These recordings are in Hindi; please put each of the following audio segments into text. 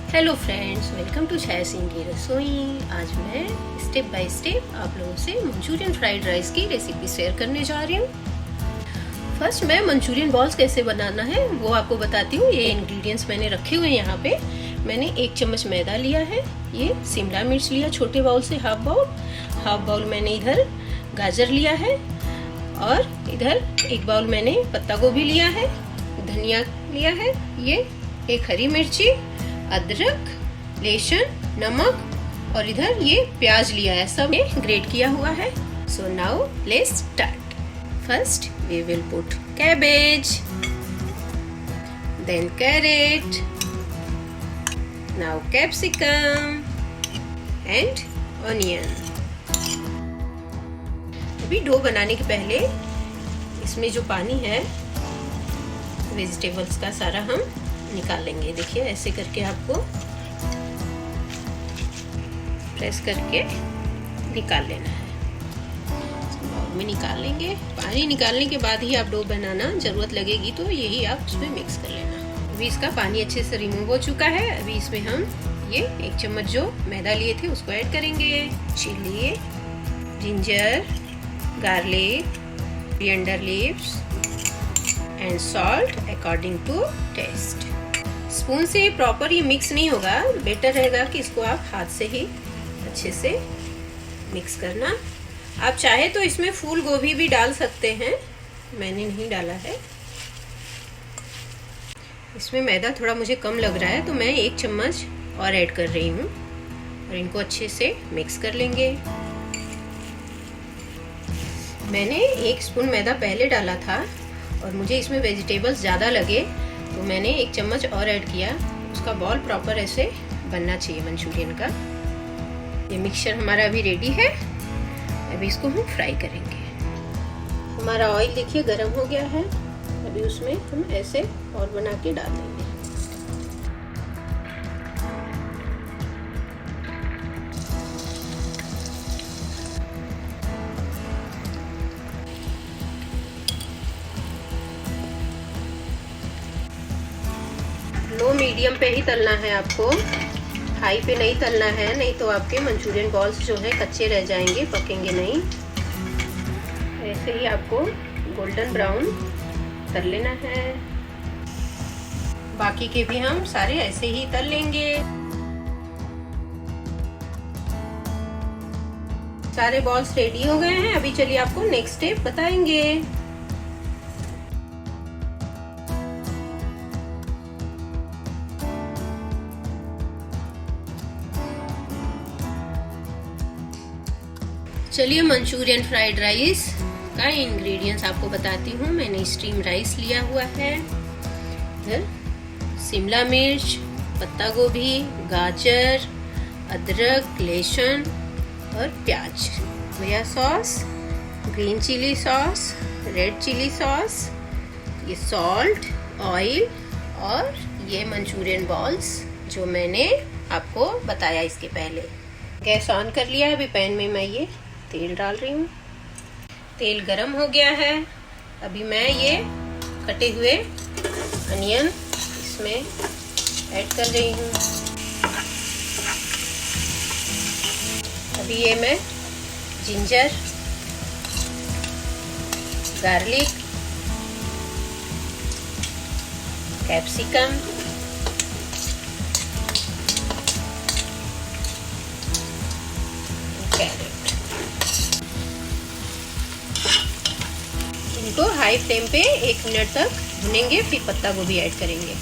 हेलो फ्रेंड्स, वेलकम टू छाया सिंह की रसोई। आज मैं स्टेप बाय स्टेप आप लोगों से मंचूरियन फ्राइड राइस की रेसिपी शेयर करने जा रही हूँ। फर्स्ट मैं मंचूरियन बॉल्स कैसे बनाना है वो आपको बताती हूँ। ये इंग्रेडिएंट्स मैंने रखे हुए हैं यहाँ पे। मैंने 1 चम्मच मैदा लिया है, ये शिमला मिर्च लिया छोटे बाउल से हाफ बाउल मैंने इधर गाजर लिया है, और इधर 1 बाउल मैंने पत्ता गोभी लिया है, धनिया लिया है, ये 1 हरी मिर्ची, अदरक, लहसुन, नमक, और इधर ये प्याज लिया है, सब ये ग्रेट किया हुआ है। So now let's start. First we will put cabbage, then carrot, now capsicum and onion. अभी डो बनाने के पहले इसमें जो पानी है वेजिटेबल्स का सारा हम निकाल लेंगे। देखिए ऐसे करके आपको प्रेस करके निकाल लेना है। बाउल में निकाल लेंगे। पानी निकालने के बाद ही आप डो बनाना, जरूरत लगेगी तो यही आप उसमें मिक्स कर लेना। अभी इसका पानी अच्छे से रिमूव हो चुका है। अभी इसमें हम ये 1 चम्मच जो मैदा लिए थे उसको ऐड करेंगे। Chilli, ginger, garlic, coriander leaves and salt according to taste. Spoon से प्रॉपर ये मिक्स नहीं होगा, बेटर रहेगा कि इसको आप हाथ से ही अच्छे से मिक्स करना। आप चाहे तो इसमें फूल गोभी भी डाल सकते हैं, मैंने नहीं डाला है। इसमें मैदा थोड़ा मुझे कम लग रहा है तो मैं 1 चम्मच और ऐड कर रही हूँ, और इनको अच्छे से मिक्स कर लेंगे। मैंने 1 स्पून मैदा पहले डाला था और मुझे इसमें वेजिटेबल्स ज़्यादा लगे तो मैंने 1 चम्मच और ऐड किया। उसका बॉल प्रॉपर ऐसे बनना चाहिए मंचूरियन का। ये मिक्सचर हमारा अभी रेडी है। अभी इसको हम फ्राई करेंगे। हमारा ऑयल देखिए गर्म हो गया है। अभी उसमें हम ऐसे और बना के डाल देंगे। लो मीडियम पे ही तलना है आपको, हाई पे नहीं तलना है, नहीं तो आपके मंचूरियन बॉल्स जो है कच्चे रह जाएंगे, पकेंगे नहीं। ऐसे ही आपको गोल्डन ब्राउन तल लेना है। बाकी के भी हम सारे ऐसे ही तल लेंगे। सारे बॉल्स रेडी हो गए हैं। अभी चलिए आपको नेक्स्ट स्टेप बताएंगे। चलिए मंचूरियन फ्राइड राइस का इंग्रेडिएंट्स आपको बताती हूँ। मैंने स्टीम राइस लिया हुआ है, इधर शिमला मिर्च, पत्ता गोभी, गाजर, अदरक, लहसुन और प्याज, soya sauce, green chilli sauce, red chilli sauce, ये सॉल्ट, ऑयल, और ये मंचूरियन बॉल्स जो मैंने आपको बताया इसके पहले। गैस ऑन कर लिया है। अभी पैन में मैं ये तेल डाल रही हूँ। तेल गरम हो गया है। अभी मैं ये कटे हुए अनियन इसमें ऐड कर रही हूँ। अभी ये मैं जिंजर, गार्लिक, कैप्सिकम, कैरेट, इनको हाई फ्लेम पे 1 मिनट तक भुनेंगे, फिर पत्ता गोभी ऐड करेंगे।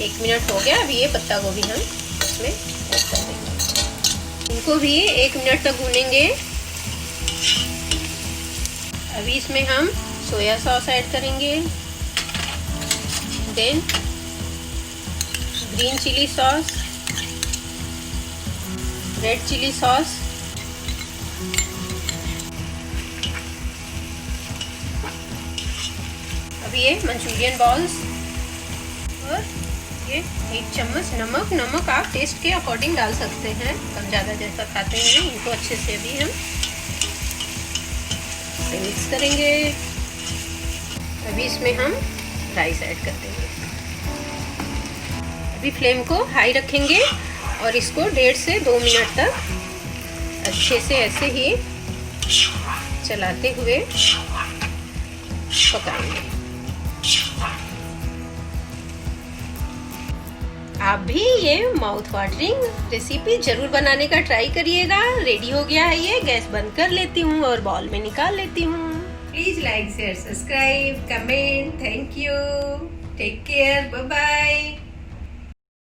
1 मिनट हो गया। अभी ये पत्ता गोभी हम इसमें ऐड कर देंगे। इनको भी 1 मिनट तक भुनेंगे। अभी इसमें हम सोया सॉस ऐड करेंगे, then green chilli sauce, red chilli sauce, अभी ये मंचूरियन बॉल्स, और ये 1 चम्मच नमक आप टेस्ट के अकॉर्डिंग डाल सकते हैं, कम ज़्यादा जैसा खाते हैं। इनको अच्छे से अभी हम मिक्स करेंगे। अभी इसमें हम राइस ऐड कर देंगे। अभी फ्लेम को हाई रखेंगे और इसको 1.5 से 2 मिनट तक अच्छे से ऐसे ही चलाते हुए पकाएंगे। आप भी ये माउथ वाटरिंग रेसिपी जरूर बनाने का ट्राई करिएगा। रेडी हो गया है ये, गैस बंद कर लेती हूँ और बाउल में निकाल लेती हूँ। Please like share subscribe comment. Thank you, take care, bye bye.